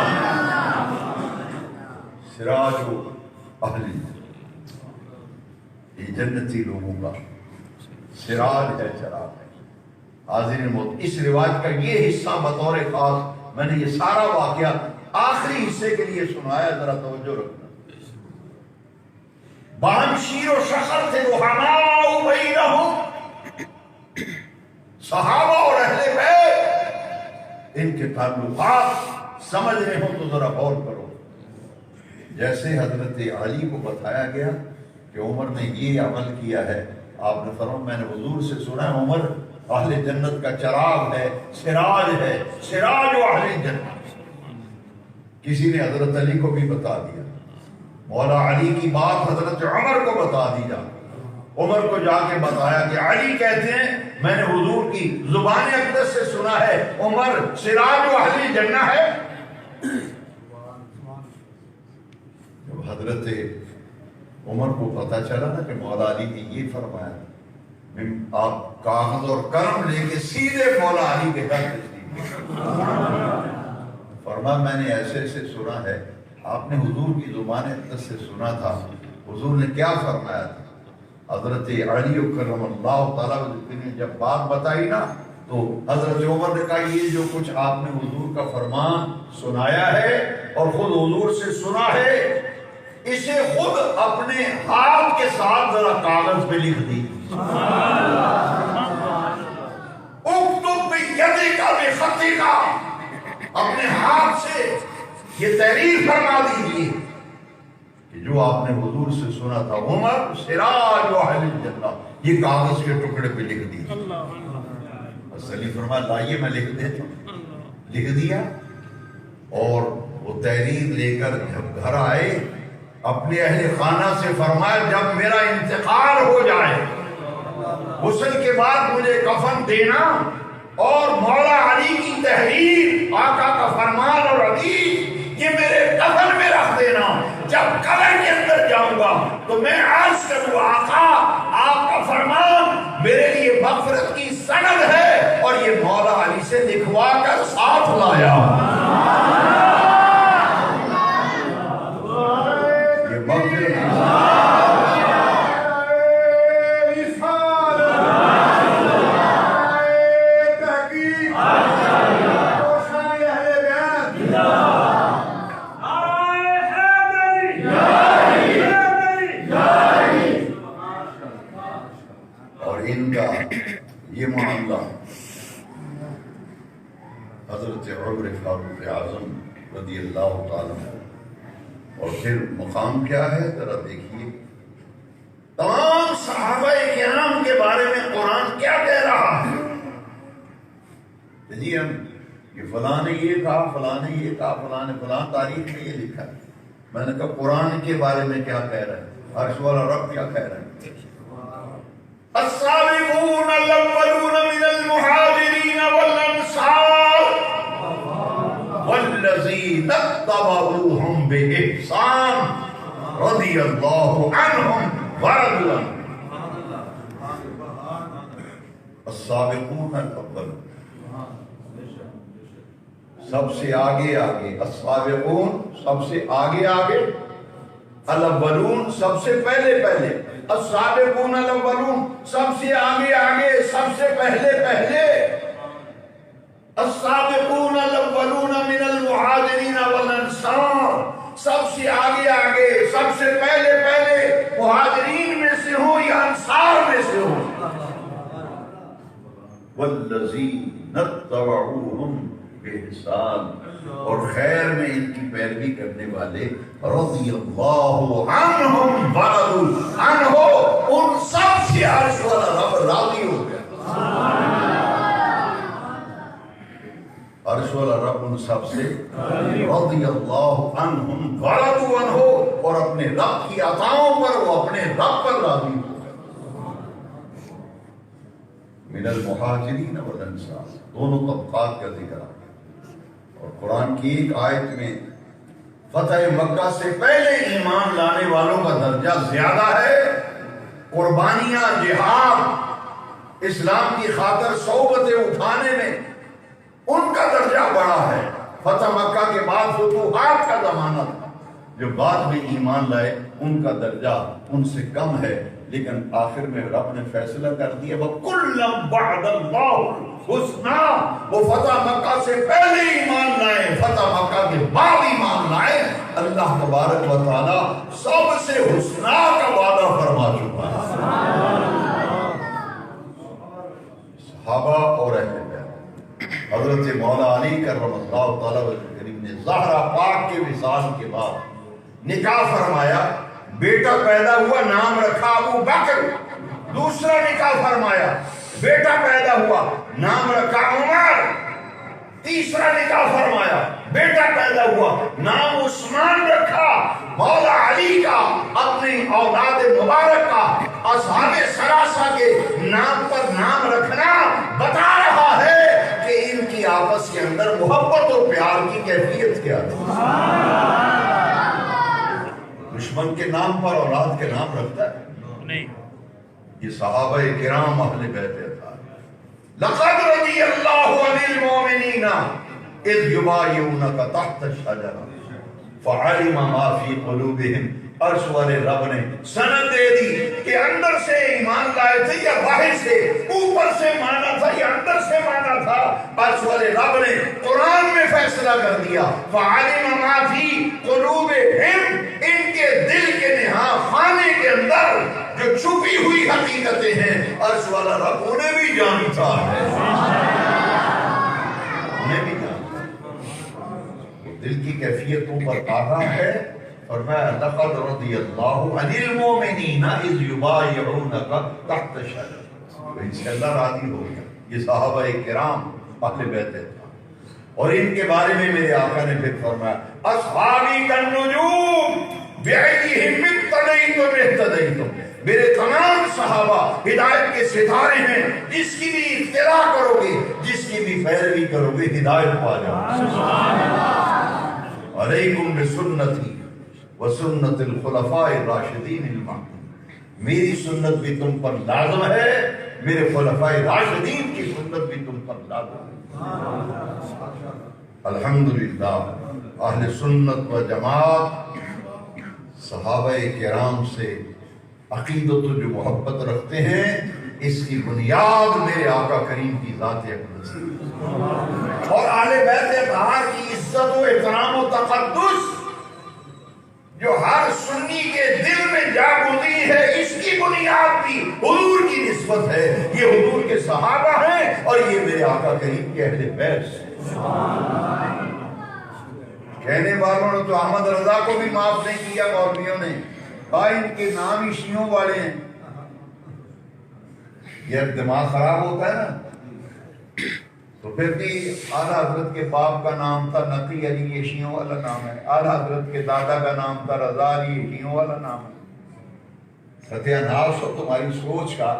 اہل الجنہ، یہ جنتی لوگوں کا سراج ہے، چراغ ہے۔ حاضرین موت، اس روایت کا یہ حصہ بطور خاص میں نے یہ سارا واقعہ آخری حصے کے لیے سنایا، ذرا توجہ رکھنا۔ باہم شیر و شخر تھے رحماء بینہم، صحابہ اور اہل بیت، ان کے تعلقات سمجھ رہے ہو تو ذرا غور کرو۔ جیسے حضرت علی کو بتایا گیا کہ عمر نے یہ عمل کیا ہے، آپ نے فرمایا میں نے حضور سے سنا ہے عمر اہل جنت کا چراغ ہے، سراج ہے، سراج و اہل جنت۔ کسی نے حضرت علی کو بھی بتا دیا، مولا علی کی بات حضرت عمر کو بتا دی جا، عمر کو جا کے بتایا کہ علی کہتے ہیں میں نے حضور کی زبان اقدس سے سنا ہے عمر سراج و اہل جنہ ہے۔ جب حضرت عمر کو پتہ چلا نا کہ مولا علی نے یہ فرمایا، آپ کاغذ اور قلم لے کے سیدھے مولا علی کے گھر فرمایا میں نے ایسے ایسے سنا ہے، آپ نے حضور کی زبان اقدس سے سنا تھا، حضور نے کیا فرمایا تھا؟ حضرت علی کرم اللہ تعالیٰ نے جب بات بتائی نا تو حضرت عمر نے کہا یہ جو کچھ آپ نے حضور کا فرمان سنایا ہے اور خود حضور سے سنا ہے، اسے خود اپنے ہاتھ کے ساتھ ذرا کاغذ پہ لکھ دی، اکتب بیدک بخطک، اپنے ہاتھ سے یہ تحریر فرما دیجیے کہ جو آپ نے حضور سے سنا تھا عمر سراج و اہل الجنہ، یہ کاغذ کے ٹکڑے پہ لکھ دی۔ بس علی فرمایا لائیے میں لکھ دیتا ہوں، لکھ دیا، اور وہ تحریر لے کر جب گھر آئے اپنے اہل خانہ سے فرمایا جب میرا انتقال ہو جائے غسل کے بعد مجھے کفن دینا اور مولا علی کی تحریر آقا کا فرمان اور حدیث یہ میرے کفن میں رکھ دینا، جب قبر کے اندر جاؤں گا تو میں عرض کروں آقا آپ کا فرمان میرے لیے مغفرت کی سند ہے اور یہ مولا علی سے لکھوا کر ساتھ لایا۔ یہ مغفرت یہ معاملہ حضرت عمر فاروق اعظم رضی اللہ تعالیٰ اور پھر مقام کیا ہے ذرا دیکھیے، تمام صحابہ کرام کے بارے میں قرآن کیا کہہ رہا ہے۔ جی ہم یہ فلاں نے یہ کہا، فلاں نے یہ کہا، فلاں نے فلاں تاریخ میں یہ لکھا ہے، میں نے کہا قرآن کے بارے میں کیا کہہ رہا ہے، عرش والا رب کیا کہہ رہا ہے۔ السابقون الاولون من المہاجرین والانصار والذین اتبعوہم بإحسان رضی اللہ عنہم ورضوا عنہ. السابقون الاولون، سب سے آگے آگے، السابقون سب سے آگے آگے، الاولون سب سے پہلے پہلے، السابقون الاولون سب سے آگے آگے، سب سے پہلے پہلے، السابقون الاولون من المہاجرین والانصار سب سے آگے آگے، سب سے پہلے پہلے، مہاجرین میں سے ہوں یا انصار میں سے ہوں. والذین اتبعوہم بإحسان، اور خیر میں ان کی پیروی کرنے والے، رضی اللہ عنہم ورضوا عنہ، ان سب سے عرش والا رب راضی ہو گیا. عرش والا رب ان سب سے رضی اللہ عنہم ورضوا عنہ، اور اپنے رب کی عطاؤں پر وہ اپنے رب پر راضی ہو گیا. من المہاجرین والانصار، دونوں طبقات کا ذکر آ گیا. اور قرآن کی ایک آیت میں فتح مکہ سے پہلے ایمان لانے والوں کا درجہ زیادہ ہے. قربانیاں، جہاد، اسلام کی خاطر صحبتیں اٹھانے میں ان کا درجہ بڑا ہے. فتح مکہ کے بعد فتوحات کا زمانہ تھا، جو بعد میں ایمان لائے ان کا درجہ ان سے کم ہے. لیکن آخر میں رب نے فیصلہ کر دیا وَكُلًّا وَعَدَ اللَّهُ الْحُسْنَىٰ، وہ فتح مکہ سے پہلے ایمان لائے، فتح مکہ کے بعد ایمان لائے. اللہ تبارک و تعالیٰ سب سے حسنہ کا وعدہ فرما چکا ہے. صحابہ اور اہل بیت، حضرت مولا علی کرم اللہ تعالیٰ وجہ کریم نے زہرا پاک کے وصال کے بعد نکاح فرمایا. بیٹا پیدا ہوا، نام رکھا ابو بکر. دوسرا نکاح فرمایا، بیٹا پیدا ہوا، نام رکھا عمر. تیسرا نکاح فرمایا، بیٹا پیدا ہوا، نام عثمان رکھا. مولا علی کا اپنی اولاد مبارک کا اصحاب سراسا کے نام پر نام رکھنا بتا رہا ہے کہ ان کی آپس کے اندر محبت اور پیار کی کیفیت کیا ہے. دشمن کے نام پر اولاد کے نام رکھتا ہے نہیں. یہ صحابہ کرام اہل بیت تھا. لقد رضی اللہ عن المؤمنین اذ یبایعونک تحت الشجرہ فعلم ما فی قلوبہم. عرش والے رب نے سند دے دی کہ اندر سے ایمان لائے تھے یا باہر سے، اوپر سے مانا تھا یا اندر سے مانا تھا. عرش والے رب نے قرآن میں فیصلہ کر دیا فعلم ما فی قلوبہم، ان کے دل کے نہا خانے کے اندر جو چھپی ہوئی حقیقتیں ہیں عرش والا رب انہیں بھی جانتا ہے. انہیں بھی جانتا ہے. دل کی کیفیتوں پر آگاہ ہے. فرمایا لقد رضی اللہ عن المؤمنین اذ یبایعونک تحت الشجرہ، ان سے اللہ راضی ہو گیا. یہ صحابہ کرام اہل بیت تھے. اور ان کے بارے میں میرے آقا نے پھر فرمایا اصحابی کالنجوم بعیہم اقتدیتم اہتدیتم، میرے تمام صحابہ ہدایت کے ستارے ہیں، جس کی بھی اقتداء کرو گے، جس کی بھی پیروی کرو گے ہدایت پا جاؤ گے. علیکم بسنتی وسنت الخلفاء الراشدین المہدیین، میری سنت بھی تم پر لازم ہے، میرے خلفاء راشدین کی سنت بھی تم پر لازم ہے. الحمدللہ اہل سنت و جماعت صحابہ کرام سے عقیدت و جو محبت رکھتے ہیں، اس کی بنیاد میرے آقا کریم کی ذات اقدس اور اہل بیت اطہار کی عزت و احترام و تقدس جو ہر سنی کے دل میں جاگ اٹھی ہے، اس کی بنیاد بھی حضور کی نسبت ہے. یہ حضور کے صحابہ ہیں اور یہ میرے آقا کریم کے اہل بیت ہیں. کہنے والوں نے تو احمد رضا کو بھی معاف نہیں کیا، مولویوں نے کہا ان کے نام ہی شیعوں والے ہیں. یہ دماغ خراب ہوتا ہے نا. تو پھر بھی اعلیٰ حضرت کے باپ کا نام تھا نقی علی، یہ شیعوں والا نام ہے. اعلیٰ حضرت کے دادا کا نام تھا رضا علی، یہ شیعوں والا نام ہے. ستیہ ناش ہو تمہاری سوچ کا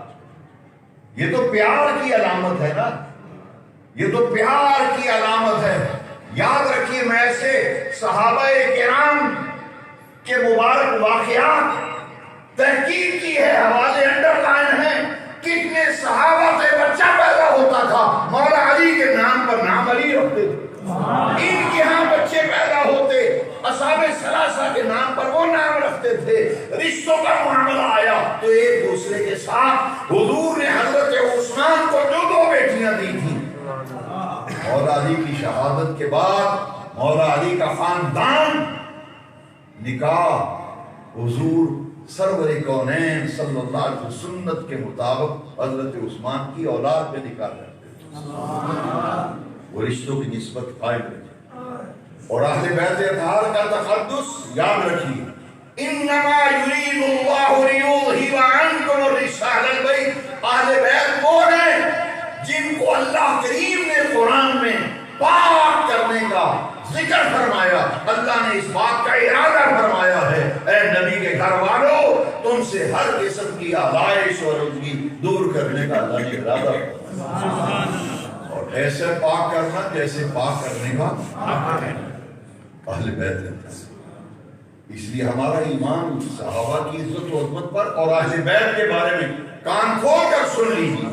یہ تو پیار کی علامت ہے نا، یہ تو پیار کی علامت ہے۔ یاد رکھیے، میں ایسے صحابہ کرام کے مبارک واقعات تحقیق کی ہے، حوالے انڈر لائن ہیں۔ کتنے صحابہ سے بچہ پیدا ہوتا تھا، مولا علی کے نام پر نام علی رکھتے تھے، ان کے ہاں بچے پیدا ہوتے، اصحاب ثلاثہ کے نام پر وہ نام رکھتے تھے۔ رشتوں کا معاملہ آیا تو ایک دوسرے کے ساتھ حضور نے حضرت عثمان کو جو 2 بیٹیاں دی تھیں، مولا علی کی شہادت کے بعد مولا علی کا خاندان نکاح حضور سرور کونین صلی اللہ علیہ وسلم سنت کے مطابق حضرت عثمان کی اولاد میں نکاح کرتے تھے، وہ رشتوں کی نسبت قائم رکھے۔ اور اہل بیت اطہار کا تقدس یاد رکھیے، انما یرید اللہ لیذہب عنکم الرجس اہل البیت، اہل بیت وہ ہیں جن کو اللہ کریم نے قرآن میں پاک کرنے کا ذکر فرمایا، اللہ نے اس بات کا ارادہ فرمایا ہے، اے نبی کے گھر والوں، تم سے ہر قسم کی آلائش اور ان کی دور کرنے کا اللہ نے ارادہ فرمایا، اور ایسے پاک کرنا جیسے پاک کرنے کا اہل بیت ہے۔ اس لیے ہمارا ایمان صحابہ کی عزت و عظمت پر اور اہل بیت کے بارے میں کان کھول کر سن لیجیے۔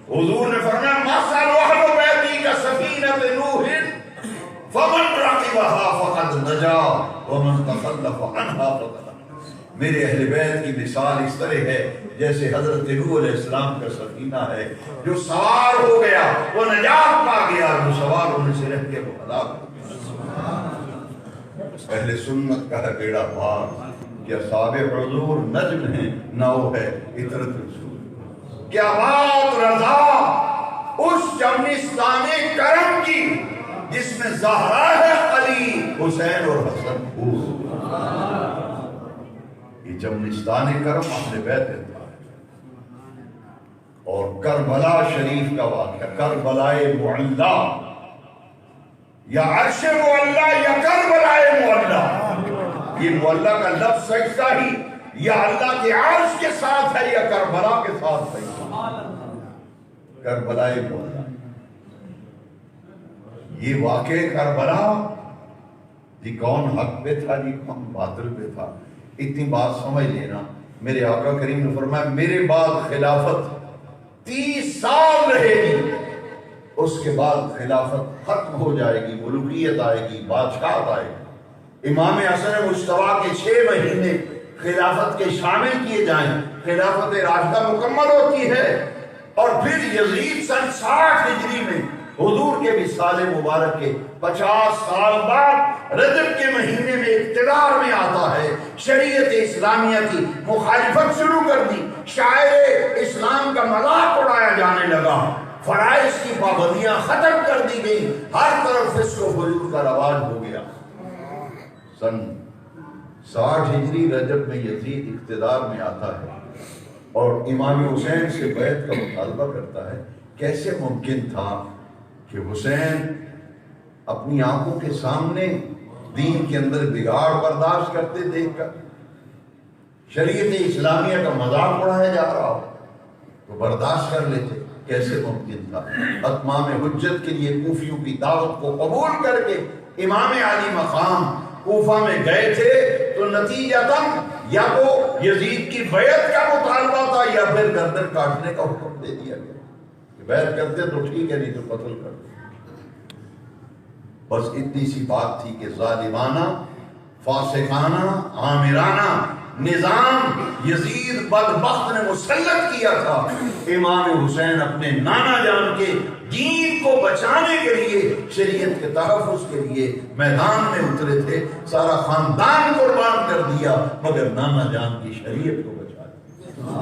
حضور نے فرمایا مثل اہل بیتی کسفینۃ نوح فمن رکبها فقد نجا ومن تخلف عنها فقد ہلک۔ میرے اہل بیت کی مثال اس طرح ہے جیسے حضرت نوح علیہ السلام کا سفینہ ہے، جو سوار ہو گیا وہ نجات پا گیا، جو سوار ہونے سے رہ کے وہ ہلاک ہو گیا۔ اہل سنت کا ہے بیڑا پار کہ اصحاب حضور نجم ہیں، نو ہے عطرت رسول۔ کیا بات رضا اس جمنستان کرم کی جس میں زہرا ہے علی، حسین اور حسن خوب۔ یہ جمنستان کرم اہل بیت ہے۔ اور کربلا شریف کا واقعہ، کربلائے معلّہ، یا عرش معلّہ یا کربلائے معلّہ، یہ معلّہ کا لفظ سجدہ ہی یا اللہ کے عرش کے ساتھ ہے یا کربلا کے ساتھ ہے، کربلائے معلّہ۔ یہ واقعہ کربلا جی کون حق پہ تھا جی کون باطل پہ تھا، اتنی بات سمجھ لینا۔ میرے آقا کریم نے فرمایا میرے بعد خلافت 30 سال رہے گی، اس کے بعد خلافت ختم ہو جائے گی، ملوکیت آئے گی، بادشاہت آئے گی۔ امام حسن مجتبیٰ کے 6 مہینے خلافت کے شامل کیے جائیں، خلافت راشدہ مکمل ہوتی ہے، اور پھر یزید سن 60 ہجری میں حضور کے وصال مبارک کے 50 سال بعد رجب کے مہینے میں اقتدار میں آتا ہے، شریعت اسلامیہ کی مخالفت شروع کر دی، شاعر اسلام کا مذاق اڑایا جانے لگا، فرائض کی پابندیاں ختم کر دی گئی، ہر طرف فسق و فجور کا رواج ہو گیا۔ سن 60 ہجری رجب میں یزید اقتدار میں آتا ہے اور امام حسین سے بیعت کا مطالبہ کرتا ہے۔ کیسے ممکن تھا کہ حسین اپنی آنکھوں کے سامنے دین کے اندر بگاڑ برداشت کرتے دیکھ کر شریعت اسلامیہ کا مذاق اڑایا جا رہا ہو تو برداشت کر لیتے؟ کیسے ممکن تھا؟ اتمام حجت کے لیے کوفیوں کی دعوت کو قبول کر کے امام علی مقام کوفہ میں گئے تھے تو نتیجتاً یا تو یزید کی بیعت کا مطالبہ تھا یا پھر گردن کاٹنے کا حکم دے دیا گیا کہ بیعت کرتے تو ٹھیک ہے نہیں تو قتل کر دیں۔ بس اتنی سی بات تھی کہ ظالمانہ، فاسقانہ، آمرانہ نظام یزید بدبخت نے مسلط کیا تھا۔ امام حسین اپنے نانا جان کے دین کو بچانے کے لیے، شریعت کے تحفظ کے لیے میدان میں اترے تھے، سارا خاندان قربان کر دیا مگر نانا جان کی شریعت کو بچا دیا۔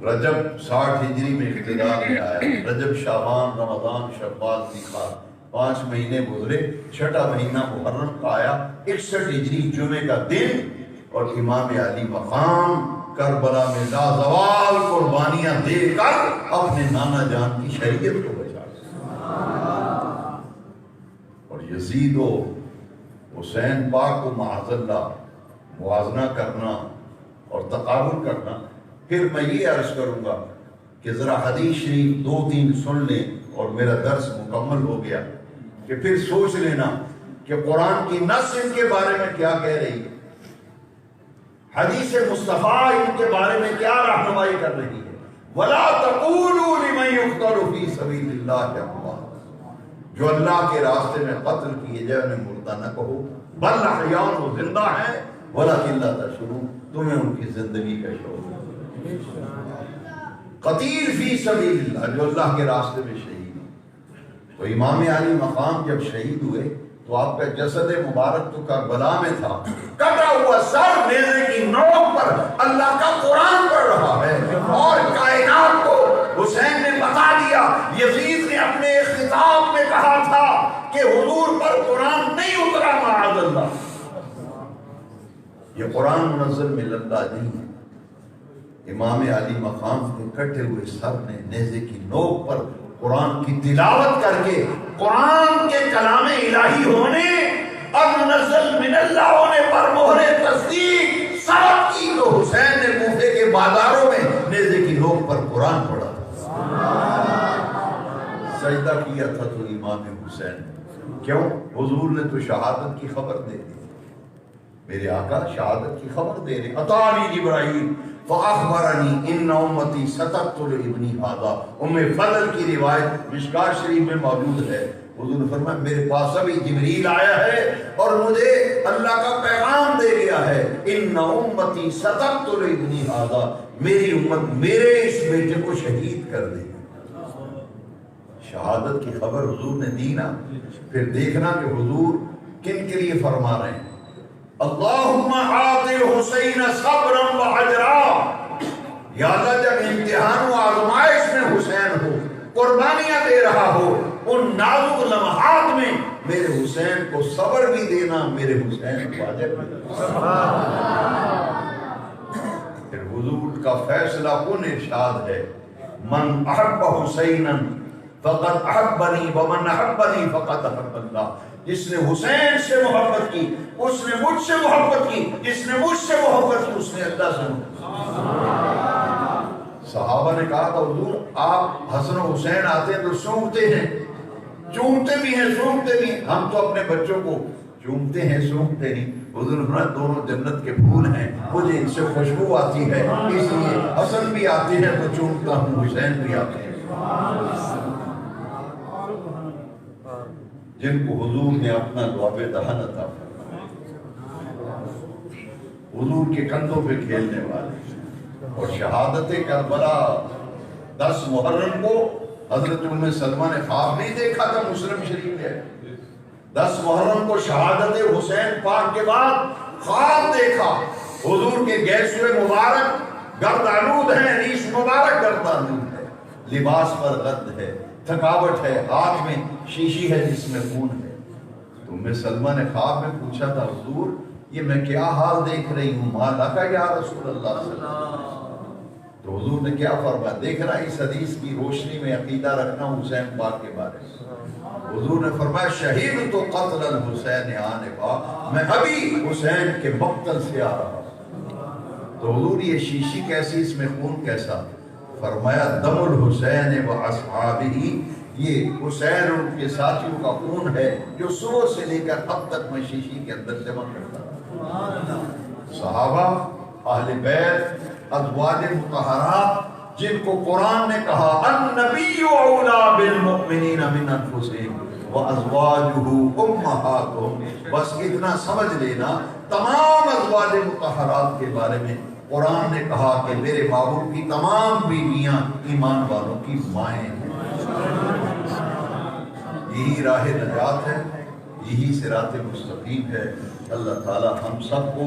رجب 60 ہجری میں اقتدار میں آیا، رجب شعبان رمضان شوال تیخا 5 مہینے گزرے، 6واں مہینہ محرم کا آیا، 61 ہجری جمعے کا دن، اور امام علی مقام کربلا میں لازوال قربانیاں دے کر اپنے نانا جان کی شریعت کو بچا دیا۔ اور یزید و حسین پاک کو معاذ اللہ موازنہ کرنا اور تقابل کرنا، پھر میں یہ عرض کروں گا کہ ذرا حدیث شریف 2-3 سن لیں اور میرا درس مکمل ہو گیا، کہ پھر سوچ لینا کہ قرآن کی نص ان کے بارے میں کیا کہہ رہی ہے، حدیث مصطفیٰ ان کے بارے میں کیا رہنمائی کر رہی ہے۔ وَلَا تَقُولُوا لِمَن يُقْتَلُ فِي سَبِيلِ اللَّهِ أَمْوَاتٌ، جو اللہ کے راستے میں قتل کیے جائے انہیں مردہ نہ کہو، بل احیاء، وہ زندہ ہیں، وَلَٰكِن لَا تَشْعُرُونَ، تمہیں ان کی زندگی کا شعور ہے۔ قتیل فی سبیل اللہ، جو اللہ کے راستے میں شہید ہیں۔ تو امام علی مقام جب شہید ہوئے تو آپ کا جسد مبارک تو کربلا میں تھا، کٹا ہوا سر نیزے کی نوک پر اللہ کا قرآن پڑھ رہا ہے، اور کائنات کو حسین نے بتا دیا۔ یزید نے اپنے ایک خطاب میں کہا تھا کہ حضور پر قرآن نہیں اترا معاذ اللہ، یہ قرآن منزل من اللہ نہیں ہے۔ امام علی مقام کے کٹے ہوئے سر نے نیزے کی نوک پر قرآن کی تلاوت کر کے، قرآن کے کلام الہی ہونے اور منزل من اللہ ہونے پر مہر تصدیق ثبت کی، تو حسین نے کوفے کے بازاروں میں نیزے کی نوک پر قرآن پڑھا، سجدہ کیا تھا تو امام حسین۔ کیوں؟ حضور نے تو شہادت کی خبر دے دی، میرے آقا شہادت کی خبر دے رہے۔ اتانی جبرائیل فاخبرنی ان امتی ستقت لابنی ھذا، ام فضل کی روایت مشکاۃ شریف میں موجود ہے۔ حضور نے فرمایا میرے پاس ابھی جبریل آیا ہے اور مجھے اللہ کا پیغام دے گیا ہے، ان امتی ستقت لابنی ھذا، میری امت میرے اس بیٹے کو شہید کر دے گی۔ شہادت کی خبر حضور نے دی نا، پھر دیکھنا کہ حضور کن کے لیے فرما رہے ہیں۔ اللہم آت الحسین صبرا وحجرا، یا اللہ جب امتحان و آزمائش میں حسین ہو، قربانیاں دے رہا ہو، ان نازک لمحات میں میرے حسین کو صبر بھی دینا، میرے حسین کو اجر بھی دینا۔ پھر حضور کا فیصلہ کن ارشاد ہے، من احب حسینا فقد احبنی ومن احبنی فقد احب اللہ، جس نے حسین سے محبت کی اس نے مجھ سے محبت کی، جس نے مجھ سے محبت کی اس نے اللہ سے محبت کی۔ صحابہ نے کہا کہ حضور آپ حسن و حسین آتے ہیں تو سونگتے ہیں، چومتے بھی ہیں سونگتے بھی ہیں، ہم تو اپنے بچوں کو چومتے ہیں سونگتے نہیں۔ حضور نے فرمایا دونوں جنت کے پھول ہیں، مجھے ان سے خوشبو آتی ہے، اس لیے حسن بھی آتے ہیں تو چومتا ہوں، حسین بھی آتے ہیں۔ جن کو حضور نے اپنا لعاب دہن عطا فرمایا، حضور کے کندھوں پہ کھیلنے والے، اور شہادت کربلا 10 محرم کو حضرت ام سلمہ نے خواب نہیں دیکھا تھا، مسلم شریف ہے، 10 محرم کو شہادت حسین پاک کے بعد خواب دیکھا، حضور کے گیسوئے مبارک گردآلود ہیں، ریش مبارک گردآلود ہے، لباس پر غد ہے، تھکاوٹ ہے، ہاتھ میں شیشی ہے جس میں خون ہے۔ تو ام سلمہ نے خواب میں پوچھا تھا حضور یہ میں کیا حال دیکھ رہی ہوں، ما لک یا رسول اللہ صلی اللہ علیہ وسلم۔ تو حضور نے کیا فرمایا، دیکھنا اس حدیث کی روشنی میں عقیدہ رکھنا حسین پاک کے بارے میں۔ حضور نے فرمایا شہید تو قتل الحسین آنفا، میں ابھی حسین کے مقتل سے آ رہا ہوں۔ تو حضور یہ شیشی کیسی، اس میں خون کیسا؟ فرمایا دم الحسین و اصحابہ، یہ حسین اور ان کے ساتھیوں کا خون ہے جو صبح سے لے کر اب تک میں شیشی کے اندر جمع کرتا ہوں۔ صحابہ، اہل بیت، ازواج مطہرات، جن کو قرآن نے کہا النبی اولی بالمؤمنین من انفسہم وازواجہ امہاتہم، بس اتنا سمجھ لینا تمام ازواج مطہرات کے بارے میں قرآن نے کہا کہ میرے محبوب کی تمام بیویاں ایمان والوں کی مائیں ہیں۔ یہی راہ نجات ہے، یہی صراط مستقیم ہے۔ اللہ تعالی ہم سب کو